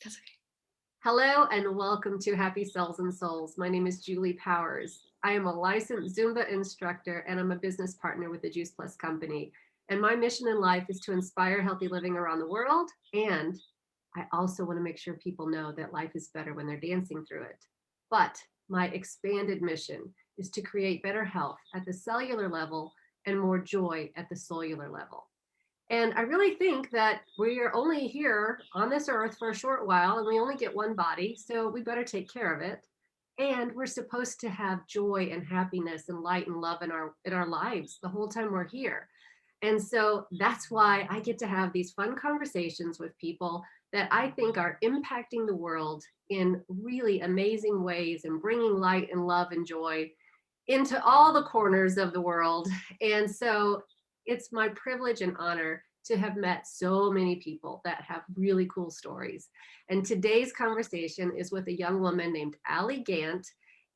That's okay. Hello and welcome to Happy Cells and Souls. My name is Julie Powers. I am a licensed Zumba instructor and I'm a business partner with the Juice Plus company. And my mission in life is to inspire healthy living around the world. And I also want to make sure people know that life is better when they're dancing through it. But my expanded mission is to create better health at the cellular level and more joy at the cellular level. And I really think that we are only here on this earth for a short while and we only get one body, so we better take care of it. And we're supposed to have joy and happiness and light and love in our lives the whole time we're here. And so that's why I get to have these fun conversations with people that I think are impacting the world in really amazing ways and bringing light and love and joy into all the corners of the world. And so it's my privilege and honor to have met so many people that have really cool stories. And today's conversation is with a young woman named Allie Gant.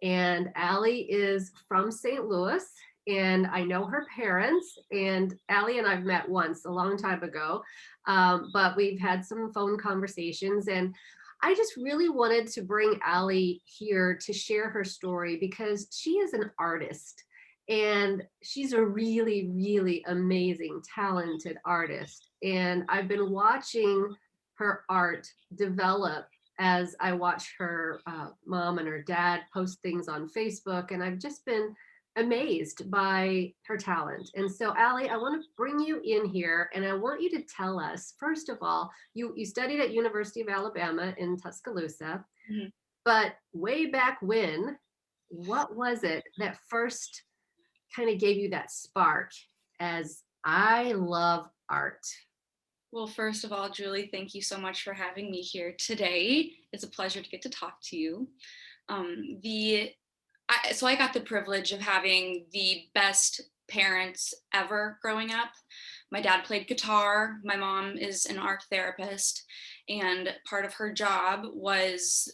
And Allie is from St. Louis. And I know her parents, and Allie and I've met once a long time ago, but we've had some phone conversations. And I just really wanted to bring Allie here to share her story because she is an artist and she's a really, really amazing, talented artist. And I've been watching her art develop as I watch her mom and her dad post things on Facebook. And I've just been amazed by her talent. And so, Allie, I want to bring you in here and I want you to tell us, first of all, you studied at University of Alabama in Tuscaloosa, Mhm. but way back when, what was it that first kind of gave you that spark as I love art? Well, first of all, Julie, thank you so much for having me here today. It's a pleasure to get to talk to you. The so I got the privilege of having the best parents ever growing up. My dad played guitar. My mom is an art therapist, and part of her job was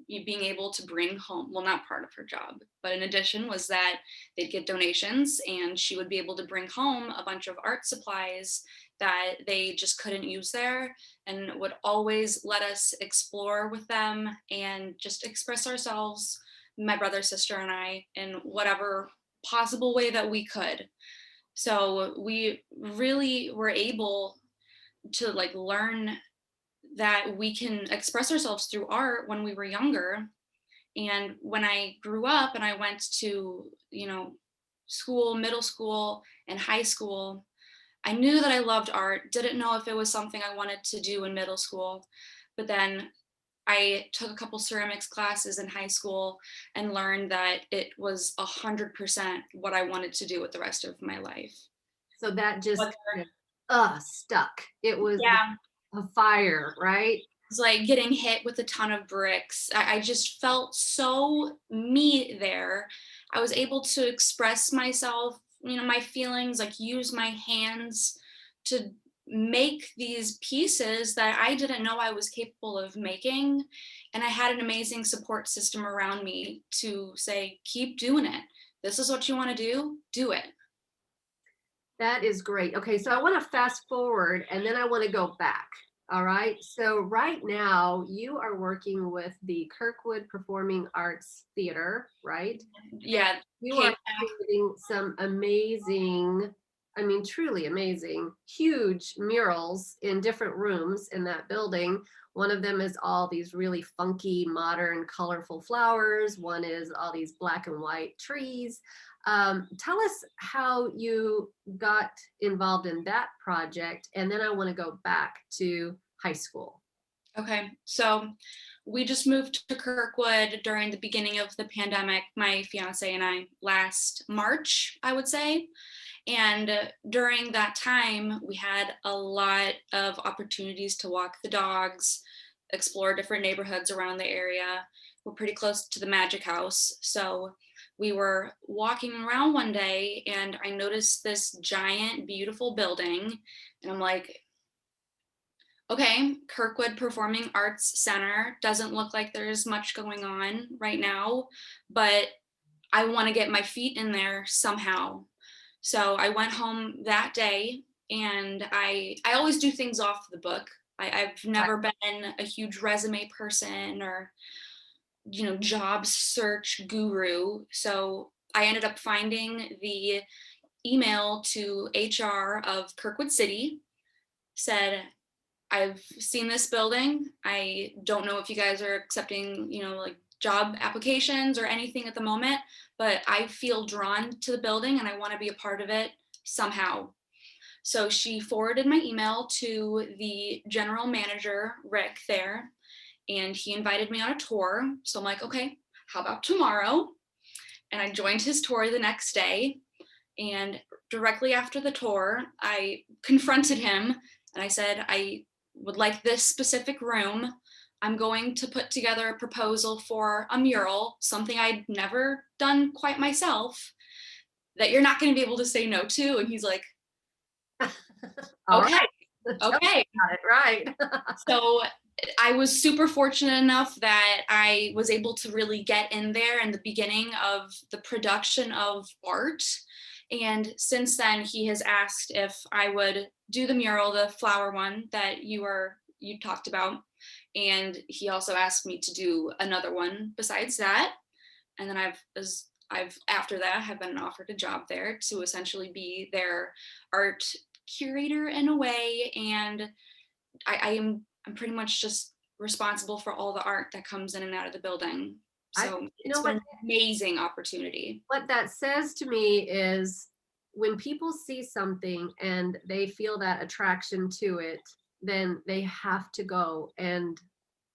being able to bring home, well, not part of her job, but in addition was that they'd get donations and she would be able to bring home a bunch of art supplies that they just couldn't use there, and would always let us explore with them and just express ourselves, my brother, sister, and I, in whatever possible way that we could. So we really were able to like learn that we can express ourselves through art when we were younger. And when I grew up and I went to, school, middle school, and high school, I knew that I loved art, didn't know if it was something I wanted to do in middle school. But then I took a couple ceramics classes in high school and learned that it was 100% what I wanted to do with the rest of my life. So that just Whether, kind of stuck. It was yeah, a fire, right? was like getting hit with a ton of bricks. I just felt so me there. I was able to express myself, my feelings, like use my hands to make these pieces that I didn't know I was capable of making. And I had an amazing support system around me to say, keep doing it. This is what you want to do it. That is great. Okay, so I want to fast forward and then I want to go back. All right. So right now you are working with the Kirkwood Performing Arts Theater, right? And Yeah, you are KPAC. creating some amazing, I mean, truly amazing, huge murals in different rooms in that building. One of them is all these really funky, modern, colorful flowers. One is all these black and white trees. Tell us how you got involved in that project, and then I want to go back to high school. Okay, so we just moved to Kirkwood during the beginning of the pandemic, my fiance and I, last March, I would say. And during that time, we had a lot of opportunities to walk the dogs, explore different neighborhoods around the area. We're pretty close to the Magic House. So we were walking around one day and I noticed this giant, beautiful building. And I'm like, okay, Kirkwood Performing Arts Center doesn't look like there's much going on right now, but I want to get my feet in there somehow. So I went home that day and I always do things off the book. I've never been a huge resume person or, job search guru. So I ended up finding the email to HR of Kirkwood City, said, I've seen this building. I don't know if you guys are accepting, like job applications or anything at the moment, but I feel drawn to the building and I want to be a part of it somehow. So she forwarded my email to the general manager, Rick, there, and he invited me on a tour. So I'm like, okay, how about tomorrow? And I joined his tour the next day. And directly after the tour, I confronted him and I said, I would like this specific room. I'm going to put together a proposal for a mural, something I'd never done quite myself, that you're not going to be able to say no to. And he's like, All okay, right. Tell me okay. about it, right. So I was super fortunate enough that I was able to really get in there in the beginning of the production of art. And since then, he has asked if I would do the mural, the flower one that you talked about. And he also asked me to do another one besides that. And then I've after that have been offered a job there to essentially be their art curator in a way. And I'm pretty much just responsible for all the art that comes in and out of the building. I, So you it's know been an amazing opportunity. what that says to me is when people see something and they feel that attraction to it, then they have to go and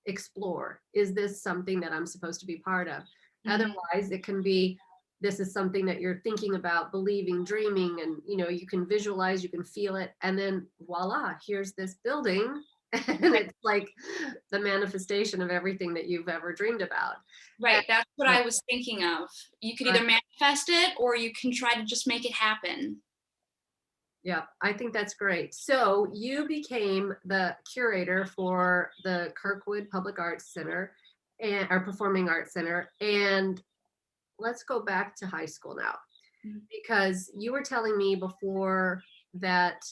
explore. Is this something that I'm supposed to be part of? Mhm. Otherwise, it can be this is something that you're thinking about, believing, dreaming, and you can visualize, you can feel it, and then voila, here's this building. And it's like the manifestation of everything that you've ever dreamed about. And Right, that's what I was thinking of. You could either manifest it or you can try to just make it happen. yeah, I think that's great. So you became the curator for the Kirkwood Public Arts Center and our Performing Arts Center. And let's go back to high school now, Mhm. because you were telling me before that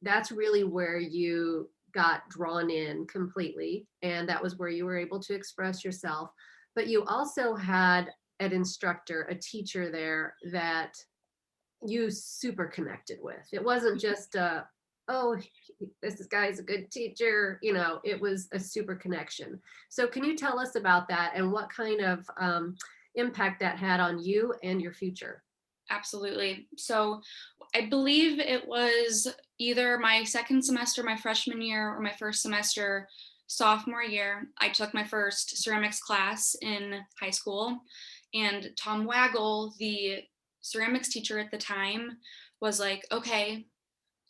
that's really where you got drawn in completely, and that was where you were able to express yourself. But you also had an instructor, a teacher there that you super connected with. It wasn't just oh, this guy is a good teacher, it was a super connection. So can you tell us about that and what kind of impact that had on you and your future? Absolutely. So I believe it was either my second semester, my freshman year, or my first semester, sophomore year. I took my first ceramics class in high school. And Tom Waggle, the ceramics teacher at the time, was like, okay,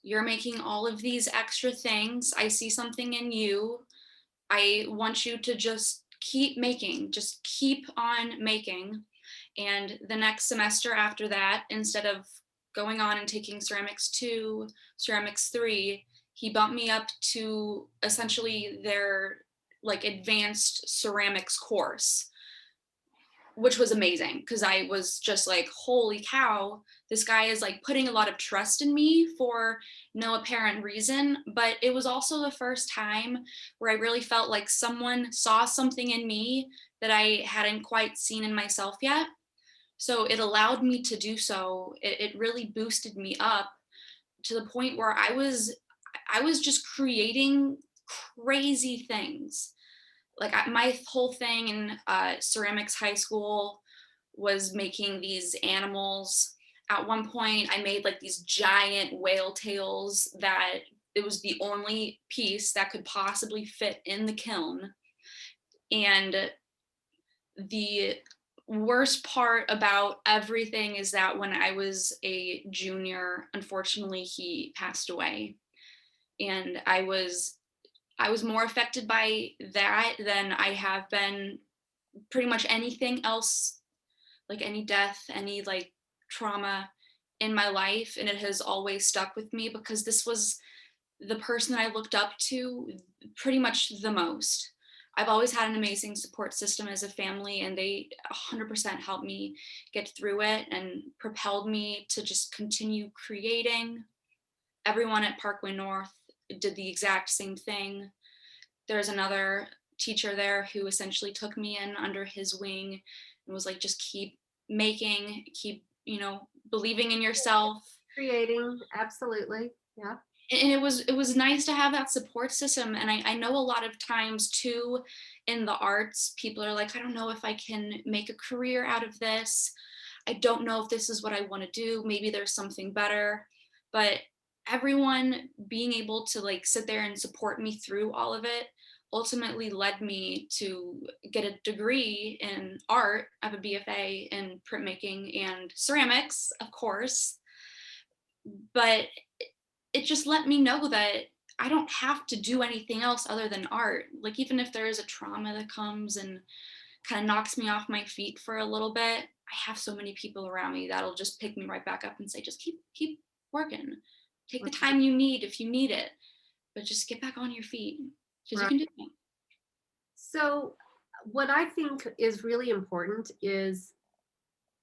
you're making all of these extra things. I see something in you. I want you to just keep making, just keep on making. And the next semester after that, instead of going on and taking ceramics 2, ceramics 3, he bumped me up to essentially their like advanced ceramics course, which was amazing because I was just like, holy cow, this guy is like putting a lot of trust in me for no apparent reason. But it was also the first time where I really felt like someone saw something in me that I hadn't quite seen in myself yet. So it allowed me to do so. It really boosted me up to the point where I was just creating crazy things. Like my whole thing in ceramics high school was making these animals. At one point, I made like these giant whale tails that it was the only piece that could possibly fit in the kiln. And the worst part about everything is that when I was a junior, unfortunately, he passed away. And I was more affected by that than I have been pretty much anything else, like any death, any like trauma in my life. And it has always stuck with me because this was the person that I looked up to pretty much the most. I've always had an amazing support system as a family, and they 100% helped me get through it and propelled me to just continue creating. Everyone at Parkway North did the exact same thing. There's another teacher there who essentially took me in under his wing and was like, just keep making, keep, believing in yourself. Creating, absolutely. Yeah. And it was nice to have that support system. And I know a lot of times too in the arts, people are like, I don't know if I can make a career out of this. I don't know if this is what I want to do. Maybe there's something better. But everyone being able to like sit there and support me through all of it ultimately led me to get a degree in art. I have a BFA in printmaking and ceramics, of course. But it just let me know that I don't have to do anything else other than art. Like, even if there is a trauma that comes and kind of knocks me off my feet for a little bit, I have so many people around me that'll just pick me right back up and say, just keep working. Take the time you need if you need it, but just get back on your feet because you Right. can do it. So, what I think is really important is,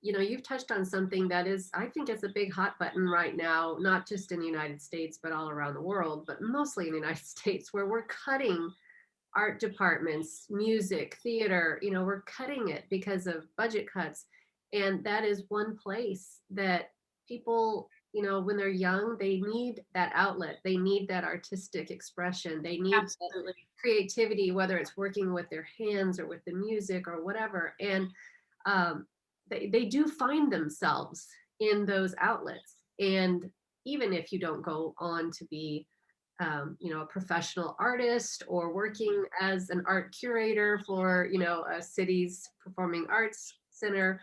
you've touched on something that is, I think, is a big hot button right now, not just in the United States, but all around the world, but mostly in the United States, where we're cutting art departments, music, theater, we're cutting it because of budget cuts. And that is one place that people, when they're young, they need that outlet. They need that artistic expression. They need that Absolutely. creativity, whether it's working with their hands or with the music or whatever. And um, they do find themselves in those outlets. And even if you don't go on to be a professional artist or working as an art curator for, a city's performing arts center.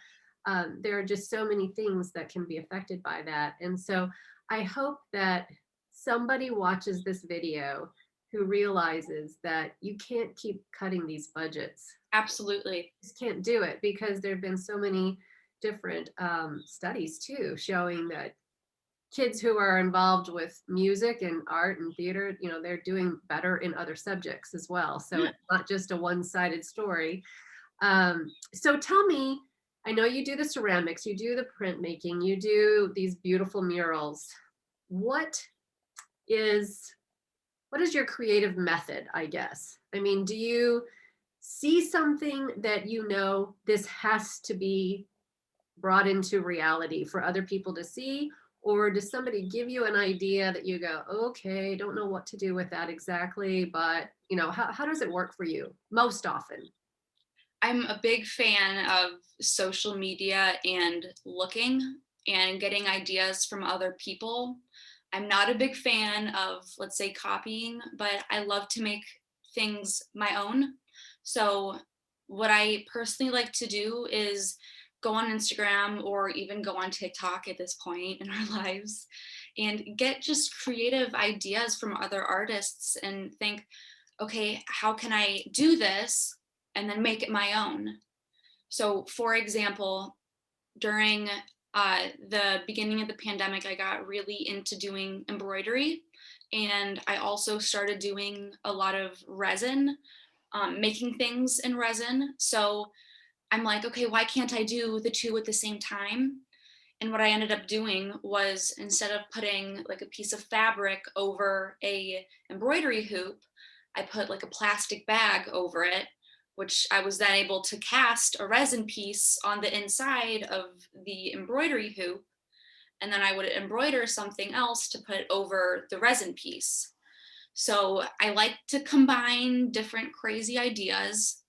There are just so many things that can be affected by that. And so I hope that somebody watches this video who realizes that you can't keep cutting these budgets. Absolutely. You just can't do it because there have been so many different studies too showing that kids who are involved with music and art and theater, they're doing better in other subjects as well. So Yeah. it's not just a one-sided story. So tell me, I know you do the ceramics, you do the printmaking, you do these beautiful murals. What is what is your creative method, I guess? I mean, do you see something that this has to be brought into reality for other people to see? Or does somebody give you an idea that you go, okay, don't know what to do with that exactly, but how does it work for you most often? I'm a big fan of social media and looking and getting ideas from other people. I'm not a big fan of, let's say, copying, but I love to make things my own. So, what I personally like to do is go on Instagram or even go on TikTok at this point in our lives and get just creative ideas from other artists and think, okay, how can I do this and then make it my own? So, for example, during the beginning of the pandemic, I got really into doing embroidery. And I also started doing a lot of resin, making things in resin. So I'm like, okay, why can't I do the two at the same time? And what I ended up doing was instead of putting like a piece of fabric over a embroidery hoop, I put like a plastic bag over it, which I was then able to cast a resin piece on the inside of the embroidery hoop. And then I would embroider something else to put over the resin piece. So I like to combine different crazy ideas.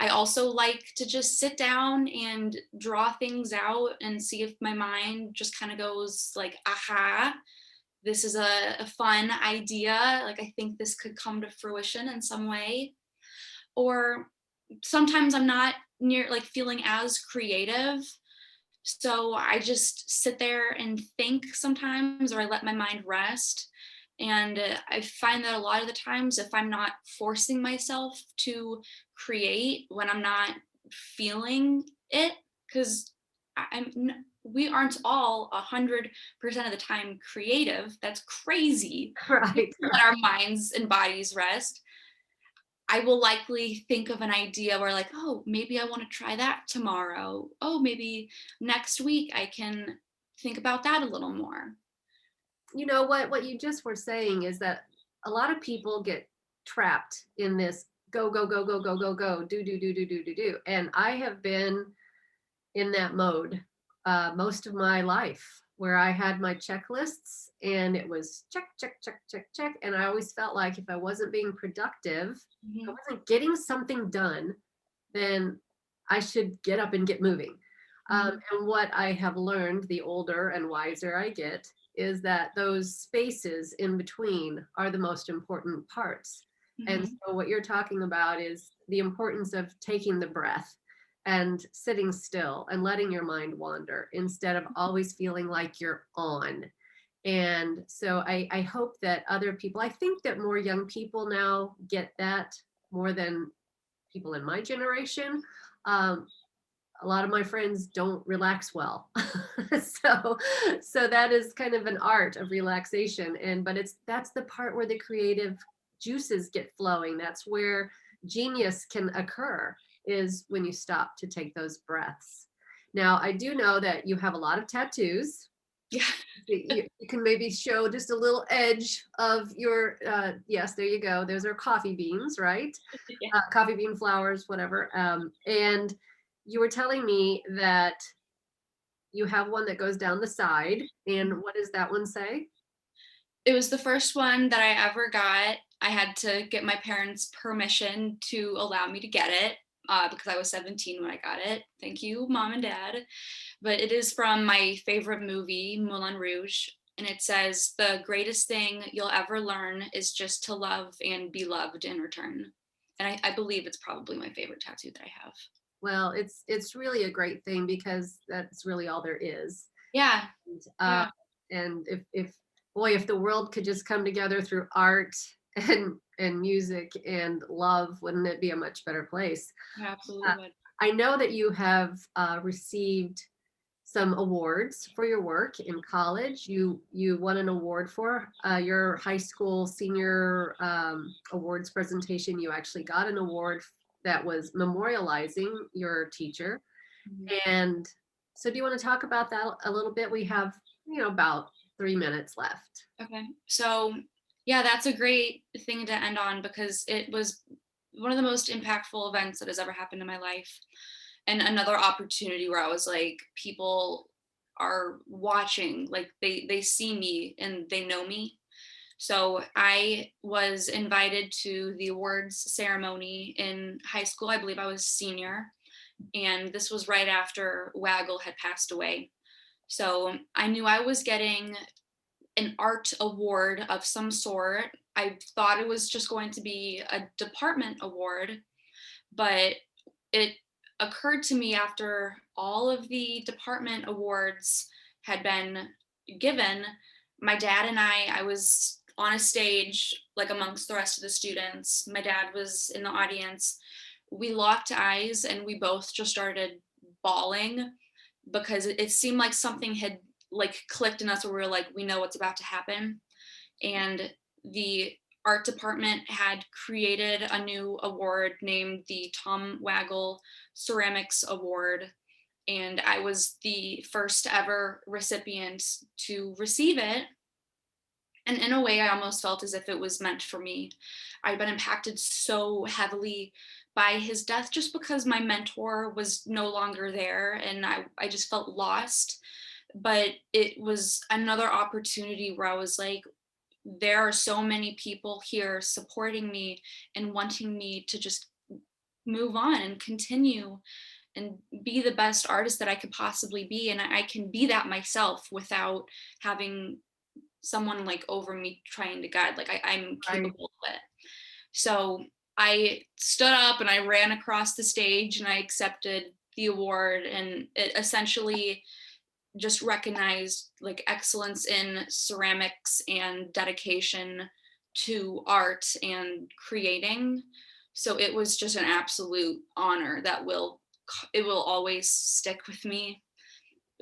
I also like to just sit down and draw things out and see if my mind just kind of goes like, aha, this is a fun idea. Like, I think this could come to fruition in some way. Or sometimes I'm not near like feeling as creative. So I just sit there and think sometimes, or I let my mind rest. And I find that a lot of the times, if I'm not forcing myself to create when I'm not feeling it, because we aren't all 100% of the time creative. That's crazy. We Right. let our minds and bodies rest. I will likely think of an idea where like, oh, maybe I want to try that tomorrow. Oh, maybe next week I can think about that a little more. What you just were saying is that a lot of people get trapped in this go, go, go, go, go, go, go, do, do, do, do, do, do, do. And I have been in that mode most of my life, where I had my checklists and it was check, check, check, check, check. And I always felt like if I wasn't being productive, I Mhm. wasn't getting something done, then I should get up and get moving. Mhm. And what I have learned, the older and wiser I get, is that those spaces in between are the most important parts. And Mhm. so, what you're talking about is the importance of taking the breath and sitting still and letting your mind wander instead of always feeling like you're on. And so, I hope that other people, I think that more young people now get that more than people in my generation. Um, a lot of my friends don't relax well. so so that is kind of an art of relaxation, and but it's that's the part where the creative juices get flowing. That's where genius can occur, is when you stop to take those breaths. Now, I do know that you have a lot of tattoos. Yeah. You can maybe show just a little edge of your yes, there you go, those are coffee beans, right? Yeah. Coffee bean flowers, whatever. And you were telling me that you have one that goes down the side. And what does that one say? It was the first one that I ever got. I had to get my parents' permission to allow me to get it because I was 17 when I got it. Thank you, mom and dad. But it is from my favorite movie, Moulin Rouge. And it says, "The greatest thing you'll ever learn is just to love and be loved in return." And I believe it's probably my favorite tattoo that I have. Well, it's really a great thing because that's really all there is. Yeah. And, Yeah. if boy, if the world could just come together through art and music and love, wouldn't it be a much better place? I Uh, absolutely would. I know that you have received some awards for your work in college. You won an award for your high school senior awards presentation. You actually got an award that was memorializing your teacher. Mhm. And so, do you want to talk about that a little bit? We have about 3 minutes left. Okay. So, yeah, that's a great thing to end on because it was one of the most impactful events that has ever happened in my life. And another opportunity where I was like, people are watching, like they see me and they know me. So I was invited to the awards ceremony in high school. I believe I was senior, and this was right after Waggle had passed away. So I knew I was getting an art award of some sort. I thought it was just going to be a department award, but it occurred to me after all of the department awards had been given, my dad and I was on a stage like amongst the rest of the students. My dad was in the audience. We locked eyes and we both just started bawling because it seemed like something had like clicked in us where we were like, we know what's about to happen. And the art department had created a new award named the Tom Waggle Ceramics Award. And I was the first ever recipient to receive it. And in a way, I almost felt as if it was meant for me. I'd been impacted so heavily by his death just because my mentor was no longer there and I just felt lost. But it was another opportunity where I was like, there are so many people here supporting me and wanting me to just move on and continue and be the best artist that I could possibly be. And I can be that myself without having someone like over me trying to guide. Like I'm Right. capable of it. So I stood up and I ran across the stage and I accepted the award. And it essentially just recognized like excellence in ceramics and dedication to art and creating. So it was just an absolute honor that will always stick with me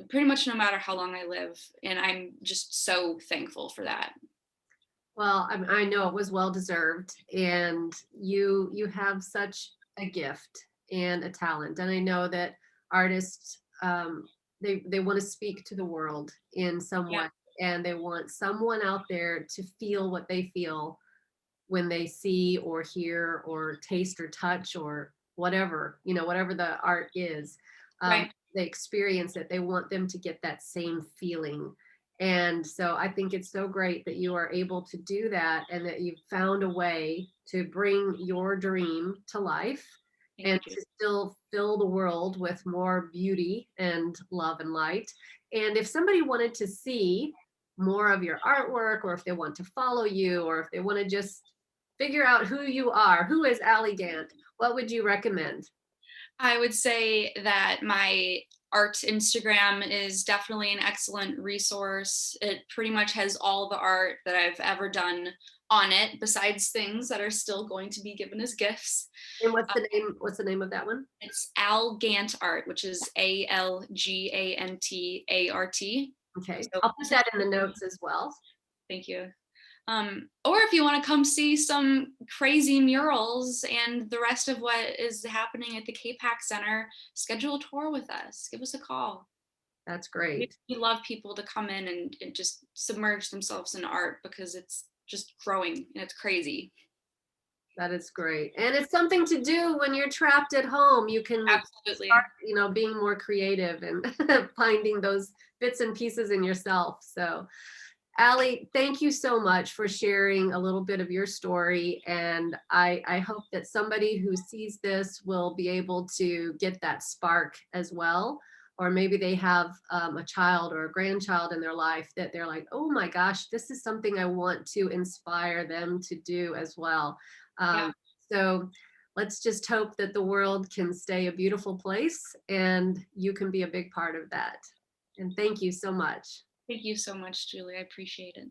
pretty much no matter how long I live, and I'm just so thankful for that. Well, I know it was well deserved, and you have such a gift and a talent, and I know that artists they want to speak to the world in some Yeah. way, and they want someone out there to feel what they feel when they see or hear or taste or touch or whatever, whatever the art is, Right. they experience it. They want them to get that same feeling. And so I think it's so great that you are able to do that and that you've found a way to bring your dream to life Thank and you. to still fill the world with more beauty and love and light. And if somebody wanted to see more of your artwork, or if they want to follow you, or if they want to just figure out who you are, who is Allie Gant, what would you recommend? I would say that my art Instagram is definitely an excellent resource. It pretty much has all the art that I've ever done on it, besides things that are still going to be given as gifts. And what's the name of that one? It's Al Gant Art, which is ALGANTART. Okay, So I'll put that in the notes as well. thank you. Or if you want to come see some crazy murals and the rest of what is happening at the KPAC Center, schedule a tour with us. Give us a call. That's We, great. we love people to come in and just submerge themselves in art because it's just growing and it's crazy. That is great. And it's something to do when you're trapped at home. You can start, Absolutely. being more creative and finding those bits and pieces in yourself. So, Allie, thank you so much for sharing a little bit of your story. And I hope that somebody who sees this will be able to get that spark as well. Or maybe they have a child or a grandchild in their life that they're like, oh my gosh, this is something I want to inspire them to do as well. Yeah. Um, so let's just hope that the world can stay a beautiful place and you can be a big part of that. And thank you so much. Thank you so much, Julie. I appreciate it.